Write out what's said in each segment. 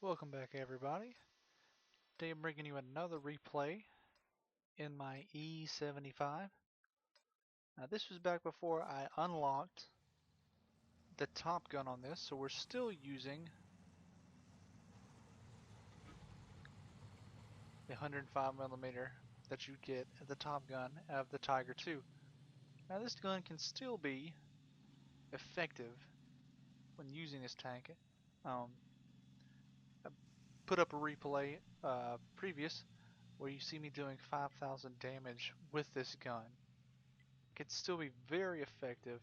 Welcome back, everybody. Today I'm bringing you another replay in my E75. Now this was back before I unlocked the top gun on this, so we're still using the 105mm that you get at the top gun of the Tiger II. Now this gun can still be effective when using this tank. I put up a replay previous where you see me doing 5,000 damage with this gun. It can still be very effective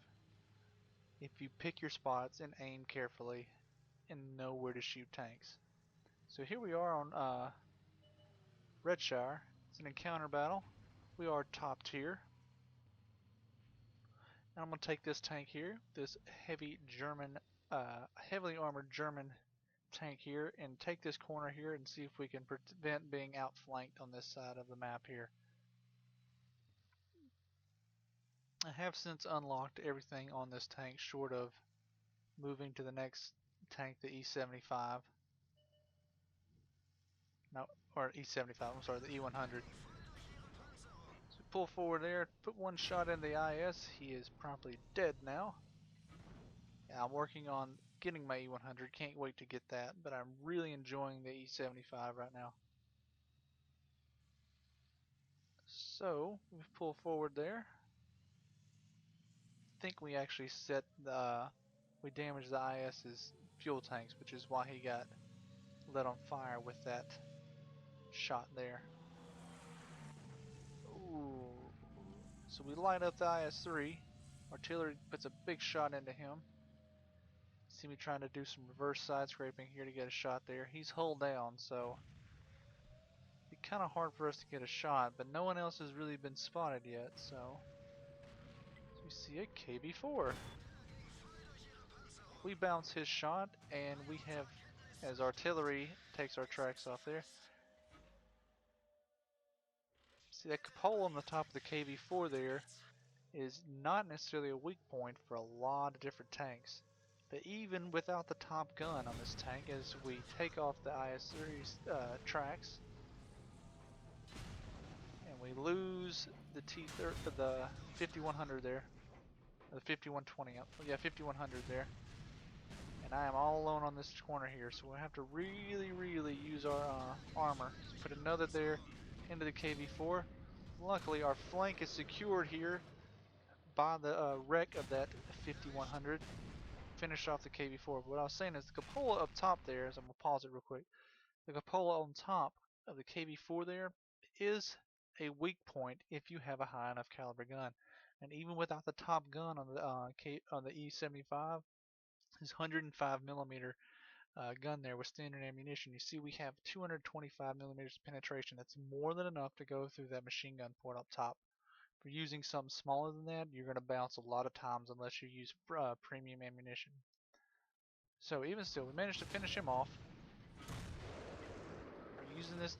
if you pick your spots and aim carefully and know where to shoot tanks. So here we are on Redshire. It's an encounter battle. We are top tier. And I'm going to take this tank here, this heavy German, heavily armored German tank here, and take this corner here and see if we can prevent being outflanked on this side of the map here. I have since unlocked everything on this tank short of moving to the next tank, the E75. No, or E75, I'm sorry, the E100. So we pull forward there, put one shot in the IS, he is promptly dead now. Yeah, I'm working on getting my E100, can't wait to get that, but I'm really enjoying the E75 right now. So, we pull forward there. I think we actually we damaged the IS's fuel tanks, which is why he got lit on fire with that shot there. Ooh. So we light up the IS-3. Artillery puts a big shot into him. See me trying to do some reverse side scraping here to get a shot there. He's hull down, so it'd be kind of hard for us to get a shot, but no one else has really been spotted yet, so we see a KB4. We bounce his shot, and we have, as artillery takes our tracks off there. See that cupola on the top of the KB4 there is not necessarily a weak point for a lot of different tanks. But even without the top gun on this tank, as we take off the IS-3's tracks, and we lose the the 5100 there, or the 5120, yeah, 5100 there, and I am all alone on this corner here, so we'll have to really use our armor. So put another there into the KV4. Luckily, our flank is secured here by the wreck of that 5100. Finish off the KV4. But what I was saying is the cupola up top there, as I'm going to pause it real quick, the cupola on top of the KV4 there is a weak point if you have a high enough caliber gun. And even without the top gun on the E75, this 105mm gun there with standard ammunition, you see we have 225mm penetration. That's more than enough to go through that machine gun port up top. If you're using something smaller than that, you're going to bounce a lot of times unless you use premium ammunition. So even still, we managed to finish him off. We're using this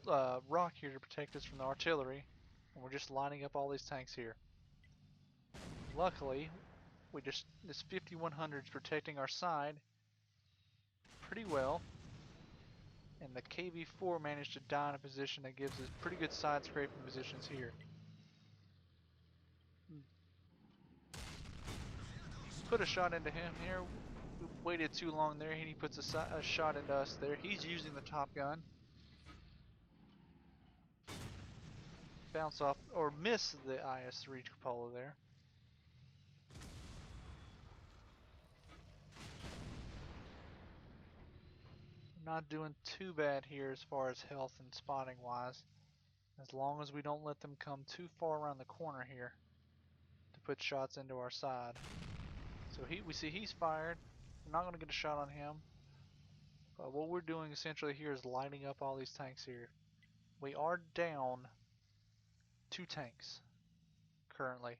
rock here to protect us from the artillery, and we're just lining up all these tanks here. Luckily, this 5100 is protecting our side pretty well, and the KV4 managed to die in a position that gives us pretty good side scraping positions here. Put a shot into him here. We waited too long there, and he puts a shot into us there. He's using the top gun. Bounce off, or miss the IS-3 cupola there. Not doing too bad here as far as health and spotting wise, as long as we don't let them come too far around the corner here to put shots into our side. So we see he's fired. We're not going to get a shot on him. But what we're doing essentially here is lighting up all these tanks here. We are down 2 tanks currently.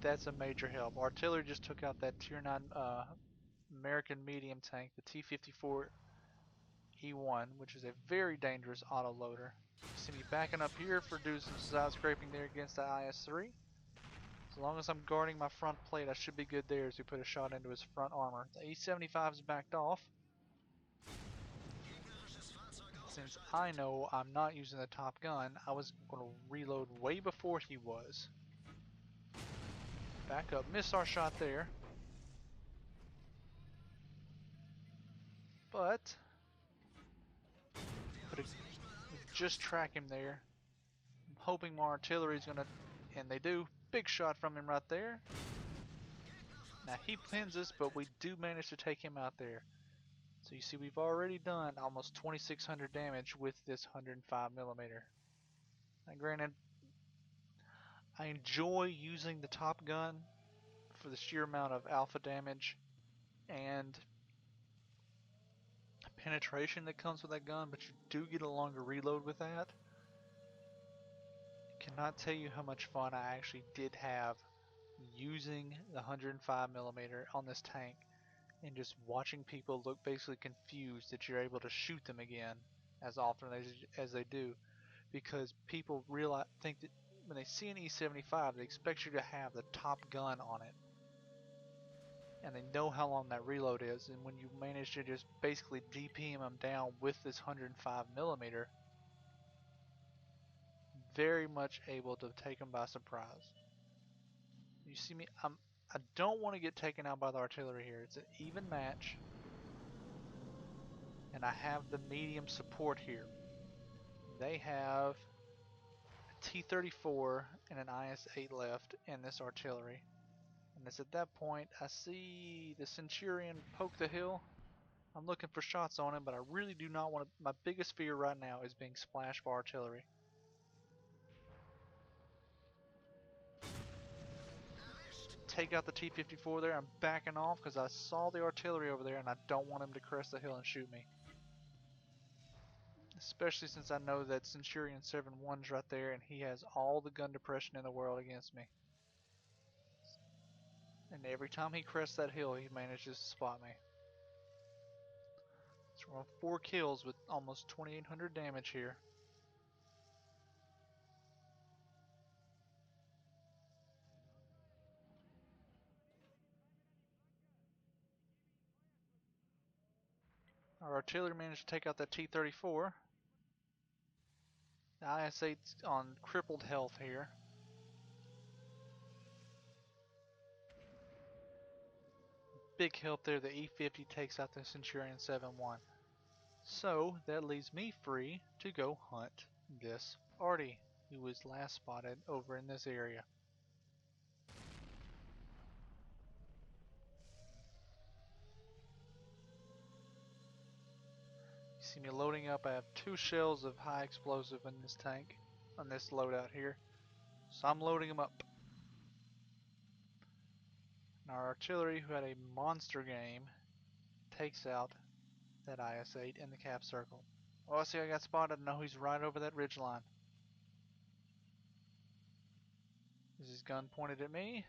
That's a major help. Artillery just took out that Tier 9 American medium tank, the T-54 E1, which is a very dangerous autoloader. You see me backing up here for doing some side scraping there against the IS-3. As long as I'm guarding my front plate, I should be good there as we put a shot into his front armor. The E-75's backed off. Since I know I'm not using the top gun, I was going to reload way before he was. Back up, miss our shot there. But just track him there. I'm hoping my artillery's gonna, and they do. Big shot from him right there. Now he pins us, but we do manage to take him out there. So you see, we've already done almost 2,600 damage with this 105 millimeter. Now, granted, I enjoy using the top gun for the sheer amount of alpha damage and penetration that comes with that gun, but you do get a longer reload with that. Cannot tell you how much fun I actually did have using the 105 millimeter on this tank and just watching people look basically confused that you're able to shoot them again as often as they do, because people think that when they see an E-75 they expect you to have the top gun on it, and they know how long that reload is, and when you manage to just basically DPM them down with this 105 millimeter, very much able to take them by surprise. You see me, I don't want to get taken out by the artillery here. It's an even match, and I have the medium support here. They have a T-34 and an IS-8 left in this artillery. And it's at that point I see the Centurion poke the hill. I'm looking for shots on him, but I really do not want to. My biggest fear right now is being splashed by artillery. Take out the T-54 there. I'm backing off because I saw the artillery over there and I don't want him to crest the hill and shoot me. Especially since I know that Centurion 7-1's right there and he has all the gun depression in the world against me. And every time he crests that hill, he manages to spot me. So we're on 4 kills with almost 2,800 damage here. Our artillery managed to take out that T-34. The IS-8's on crippled health here. Big help there. The E-50 takes out the Centurion 7-1. So that leaves me free to go hunt this party who was last spotted over in this area. You see me loading up. I have 2 shells of high explosive in this tank on this loadout here. So I'm loading them up. And our artillery, who had a monster game, takes out that IS-8 in the cap circle. Oh, I see I got spotted. No, he's right over that ridge line. Is his gun pointed at me?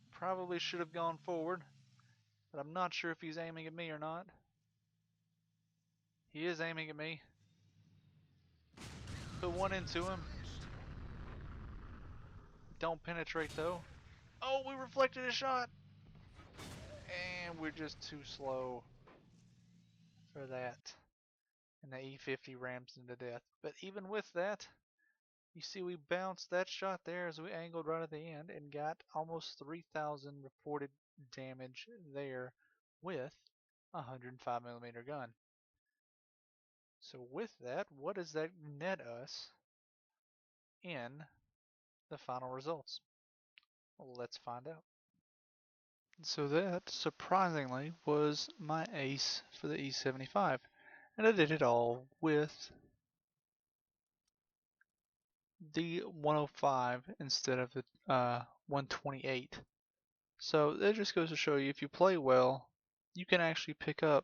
Probably should have gone forward, but I'm not sure if he's aiming at me or not. He is aiming at me. Put one into him. Don't penetrate though. Oh, we reflected a shot! And we're just too slow for that. And the E-50 rams him to death. But even with that, you see we bounced that shot there as we angled right at the end and got almost 3,000 reported damage there with a 105mm gun. So with that, what does that net us in the final results? Well, let's find out. So that, surprisingly, was my ace for the E-75. And I did it all with the 105 instead of the 128. So that just goes to show you, if you play well, you can actually pick up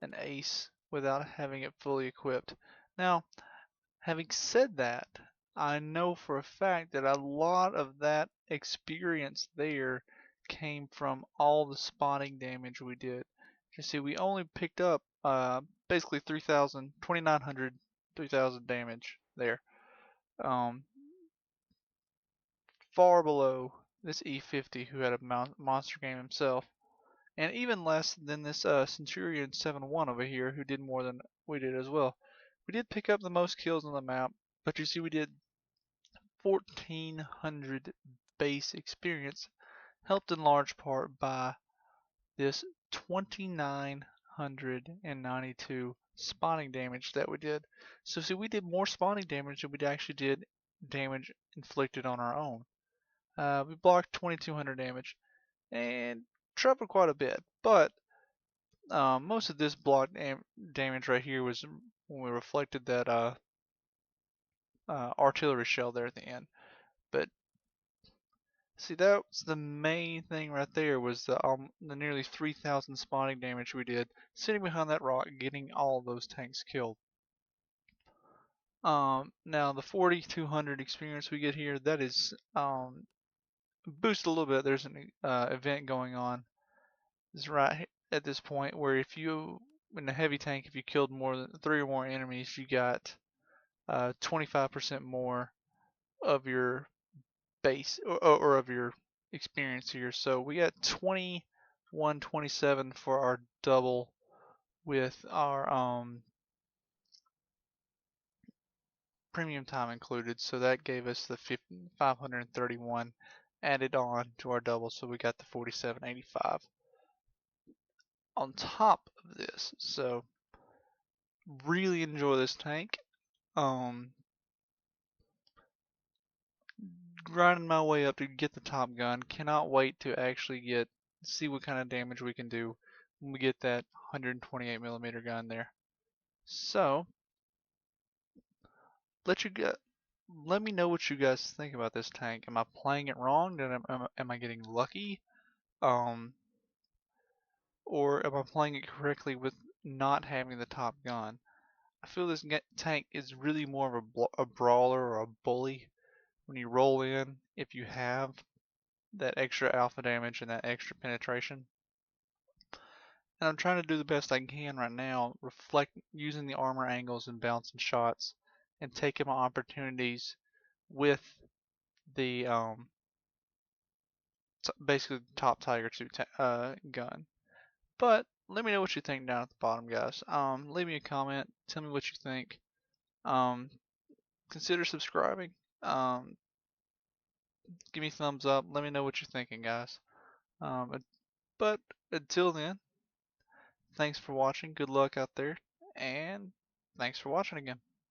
an ace without having it fully equipped. Now, having said that, I know for a fact that a lot of that experience there came from all the spotting damage we did. You see, we only picked up basically 3,000, 2,900, 3,000 damage there. far below this E50 who had a monster game himself. And even less than this Centurion 7-1 over here who did more than we did as well. We did pick up the most kills on the map, but you see we did 1400 base experience, helped in large part by this 2992 spawning damage that we did. So see, we did more spawning damage than we actually did damage inflicted on our own. We blocked 2200 damage and traveled quite a bit, but most of this block damage right here was when we reflected that artillery shell there at the end. But see, that's the main thing right there was the nearly 3,000 spawning damage we did sitting behind that rock, getting all those tanks killed. Now the 4,200 experience we get here, that is boosted a little bit. There's an event going on. It's right at this point where if you in the heavy tank, if you killed more than 3 or more enemies, you got 25% more of your base or of your experience here. So we got 2127 for our double with our premium time included. So that gave us the 531 added on to our double. So we got the 4785 on top of this. So really enjoy this tank. Grinding my way up to get the top gun. Cannot wait to actually see what kind of damage we can do when we get that 128mm gun there. So let me know what you guys think about this tank. Am I playing it wrong? Am I getting lucky? Or am I playing it correctly with not having the top gun? I feel this tank is really more of a brawler or a bully. When you roll in, if you have that extra alpha damage and that extra penetration. And I'm trying to do the best I can right now, using the armor angles and bouncing shots, and taking my opportunities with the basically the top Tiger 2 gun. But let me know what you think down at the bottom, guys. Leave me a comment. Tell me what you think. Consider subscribing. Give me a thumbs up. Let me know what you're thinking, guys. But until then, thanks for watching. Good luck out there. And thanks for watching again.